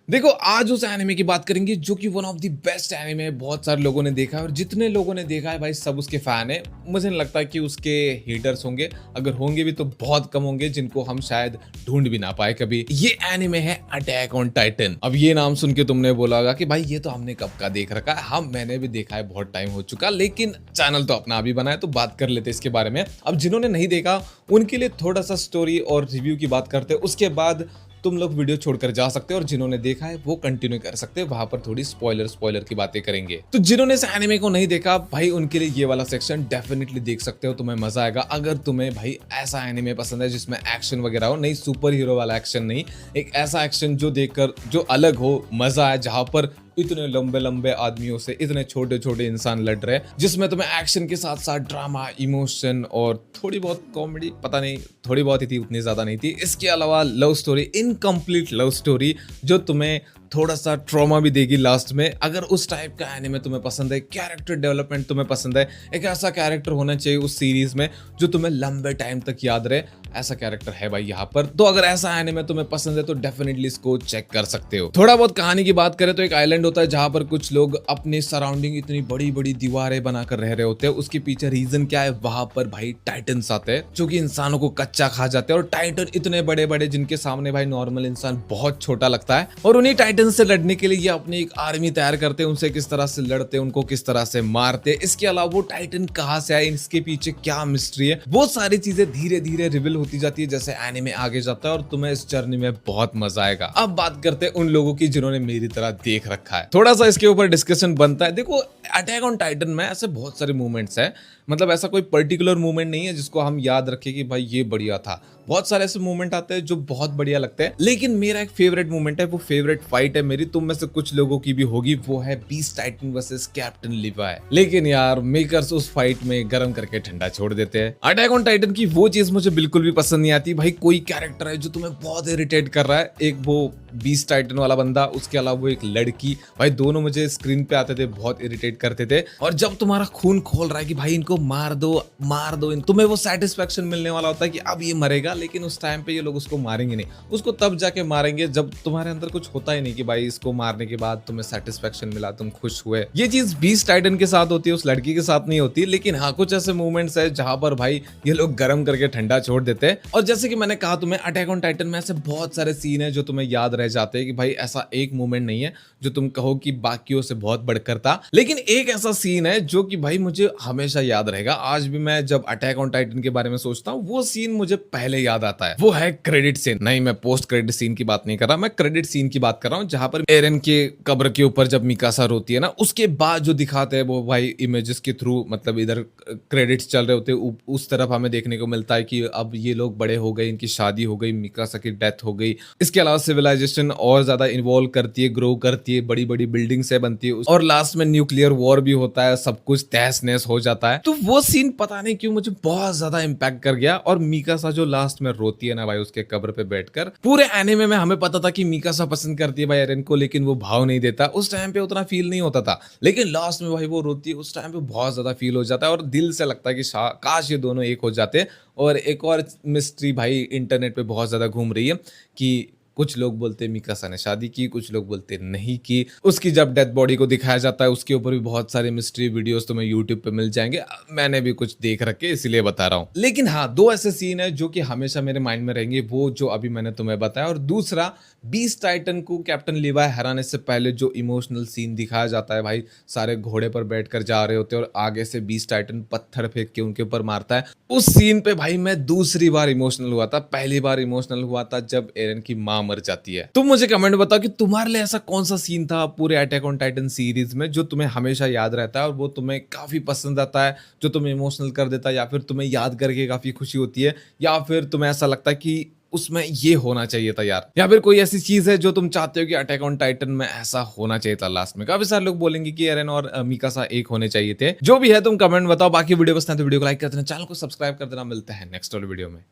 देखो आज उस एनिमे की बात करेंगे जो कि one of the best anime है। बहुत सारे लोगों ने देखा है और जितने लोगों ने देखा है भाई सब उसके फैन है। मुझे नहीं लगता कि उसके हेटर्स होंगे, अगर होंगे भी तो बहुत कम होंगे जिनको हम शायद ढूंढ भी ना पाए कभी। ये एनिमे है अटैक ऑन टाइटन। अब ये नाम सुन के तुमने बोला होगा कि भाई ये तो हमने कब का देख रखा है। हाँ मैंने भी देखा है, बहुत टाइम हो चुका, लेकिन चैनल तो अपना भी बना है तो बात कर लेते इसके बारे में। अब जिन्होंने नहीं देखा उनके लिए थोड़ा सा स्टोरी और रिव्यू की बात करते हैं, उसके बाद तुम लोग वीडियो छोड़कर जा सकते हो और जिन्होंने देखा है वो कंटिन्यू कर सकते हैं। वहां पर थोड़ी स्पॉइलर की बातें करेंगे। तो जिन्होंने इस एनिमे को नहीं देखा भाई उनके लिए ये वाला सेक्शन डेफिनेटली देख सकते हो, तुम्हें मजा आएगा। अगर तुम्हें भाई ऐसा एनिमे पसंद है जिसमें एक्शन वगैरह हो, नहीं सुपर हीरो वाला एक्शन नहीं, एक ऐसा एक्शन जो देखकर जो अलग हो, मजा आए, जहां पर इतने लंबे लंबे आदमियों से इतने छोटे छोटे इंसान लड़ रहे हैं, जिसमें तुम्हें एक्शन के साथ साथ ड्रामा, इमोशन और थोड़ी बहुत कॉमेडी, पता नहीं थोड़ी बहुत ही थी, उतनी ज्यादा नहीं थी। इसके अलावा love story, incomplete love story जो तुम्हें थोड़ा सा ट्रॉमा भी देगी लास्ट में। अगर उस टाइप का एनिमे तुम्हें पसंद है, कैरेक्टर डेवलपमेंट तुम्हें पसंद है, एक ऐसा कैरेक्टर होना चाहिए उस सीरीज में जो तुम्हें लंबे टाइम तक याद रहे, ऐसा कैरेक्टर है भाई यहाँ पर। तो अगर ऐसा एनिमे तुम्हें पसंद है तो डेफिनेटली इसको चेक कर सकते हो। थोड़ा बहुत कहानी की बात करें तो एक आइलैंड होता है जहां पर कुछ लोग अपने सराउंडिंग इतनी बड़ी बड़ी दीवारें बनाकर रह रहे होते हैं। उसके पीछे रीजन क्या है, वहां पर भाई टाइटन्स आते हैं जो कि इंसानों को कच्चा खा जाते हैं। और टाइटन इतने बड़े बड़े जिनके सामने भाई नॉर्मल इंसान बहुत छोटा लगता है। और उन्हीं टाइटन से लड़ने के लिए ये अपनी एक आर्मी तैयार करते हैं, उनसे किस तरह से लड़ते हैं, उनको किस तरह से मारते हैं। इसके अलावा वो टाइटन कहां से आए, इसके पीछे क्या मिस्ट्री है, वो सारी चीजें धीरे धीरे रिवील होती जाती है जैसे एनिमे आगे जाता है और तुम्हें इस जर्नी में बहुत मजा आएगा। अब बात करते हैं उन लोगों की जिन्होंने मेरी तरह देख रखा है, थोड़ा सा इसके ऊपर डिस्कशन बनता है। देखो अटैक ऑन टाइटन में ऐसे बहुत सारे मूवमेंट्स हैं, मतलब ऐसा कोई पर्टिकुलर मूवमेंट नहीं है जिसको हम याद रखें कि भाई ये बढ़िया था। बहुत सारे ऐसे मूवमेंट आते हैं जो बहुत बढ़िया लगते हैं, लेकिन मेरा एक फेवरेट मूवमेंट है, वो फेवरेट फाइट है मेरी, तुम में से कुछ लोगों की भी होगी, वो है बीस्ट टाइटन वर्सेस कैप्टन लीवाई। लेकिन यार मेकर्स उस फाइट में गर्म करके ठंडा छोड़ देते हैं। अटैक ऑन टाइटन की वो चीज मुझे बिल्कुल भी पसंद नहीं आती भाई। कोई कैरेक्टर है जो तुम्हें बहुत इरिटेट कर रहा है, एक वो बीस्ट टाइटन वाला बंदा, उसके अलावा वो एक लड़की, भाई दोनों मुझे स्क्रीन पे आते थे, बहुत इरिटेट करते थे। और जब तुम्हारा खून खोल रहा है कि भाई इनको मार दो मार दो, तुम्हें वो सेटिस्फेक्शन मिलने वाला होता है कि अब ये मरेगा, लेकिन उस टाइम पे ये लोग उसको मारेंगे नहीं, उसको तब जाके मारेंगे जब तुम्हारे अंदर कुछ होता ही नहीं कि भाई इसको मारने के बाद तुम्हें सेटिस्फेक्शन मिला, तुम खुश हुए। ये चीज बीस्ट टाइटन के साथ होती है, उस लड़की के साथ नहीं होती। लेकिन हाँ कुछ ऐसे मूवमेंट्स है जहां पर भाई ये लोग गर्म करके ठंडा छोड़ देते हैं। और जैसे कि मैंने कहा तुम्हें अटैक ऑन टाइटन में ऐसे बहुत सारे सीन है जो तुम्हें याद रह जाते हैं कि भाई ऐसा एक मूवमेंट नहीं है जो तुम कहो कि बाकियों से बहुत बढ़कर था, लेकिन एक ऐसा सीन है जो कि भाई मुझे हमेशा याद रहेगा। आज भी मैं जब अटैक ऑन टाइटन के बारे में सोचता हूँ वो सीन मुझे पहले याद आता है, वो है क्रेडिट सीन। नहीं मैं पोस्ट क्रेडिट सीन की बात नहीं कर रहा, मैं क्रेडिट सीन की बात कर रहा हूँ जहां पर एरन के कब्र के ऊपर जब मिकासा रोती है ना, उसके बाद जो दिखाते हैं वो भाई इमेजेस के थ्रू, मतलब इधर क्रेडिट्स चल रहे होते हैं, उस तरफ हमें देखने को मिलता है कि अब ये लोग बड़े हो गए, इनकी शादी हो गई, मिकासा की डेथ हो गई। इसके अलावा सिविलाइजेशन और ज्यादा इन्वॉल्व करती है, ग्रो करती है, बड़ी बड़ी बिल्डिंग्स बनती है और लास्ट में न्यूक्लियर वॉर भी होता है, सब कुछ तहस नहस हो जाता है। तो वो सीन पता नहीं क्यों मुझे बहुत ज्यादा इंपैक्ट कर गया। और मिकासा जो लास्ट में रोती है ना भाई उसके कब्र पे बैठकर, पूरे एनिमे में हमें पता था कि मिकासा पसंद करती है भाई एरन को, लेकिन वो भाव नहीं देता, उस टाइम पे उतना फील नहीं होता था, लेकिन लास्ट में भाई वो रोती है, उस टाइम पे बहुत ज्यादा फील हो जाता है और दिल से लगता है कि काश ये दोनों एक हो जाते। और एक और मिस्ट्री भाई इंटरनेट पे बहुत ज्यादा घूम रही है कि कुछ लोग बोलते हैं मिकासा ने शादी की, कुछ लोग बोलते नहीं की। उसकी जब डेथ बॉडी को दिखाया जाता है उसके ऊपर भी बहुत सारे मिस्ट्री वीडियोस तुम्हें यूट्यूब पे मिल जाएंगे, मैंने भी कुछ देख रखे इसीलिए बता रहा हूँ। लेकिन हाँ दो ऐसे सीन है जो कि हमेशा मेरे माइंड में रहेंगे, वो जो अभी मैंने तुम्हें बताया, और दूसरा बीस्ट टाइटन को कैप्टन लीवाई हराने से पहले जो इमोशनल सीन दिखाया जाता है, भाई सारे घोड़े पर बैठकर जा रहे होते हैं और आगे से बीस्ट टाइटन पत्थर फेंक के उनके ऊपर मारता है। उस सीन पे भाई मैं दूसरी बार इमोशनल हुआ था, पहली बार इमोशनल हुआ था जब एरन की मां मर जाती है। तुम मुझे कमेंट बताओ कि तुम्हारे लिए ऐसा कौन सा सीन था पूरे अटैक ऑन टाइटन सीरीज में जो तुम्हें हमेशा याद रहता है और वो तुम्हें काफी पसंद आता है, जो तुम्हें इमोशनल कर देता है, या फिर तुम्हें याद करके काफी खुशी होती है, या फिर तुम्हें ऐसा लगता है कि उसमें ये होना चाहिए था यार, या फिर कोई ऐसी चीज है जो तुम चाहते हो कि अटैक ऑन टाइटन में ऐसा होना चाहिए था लास्ट में। काफी सारे लोग बोलेंगे कि एरन और मिकासा एक होने चाहिए थे। जो भी है तुम कमेंट बताओ। बाकी वीडियो पसंद है तो वीडियो को लाइक कर देना, चैनल को सब्सक्राइब कर देना। मिलते हैं नेक्स्ट वाले वीडियो में।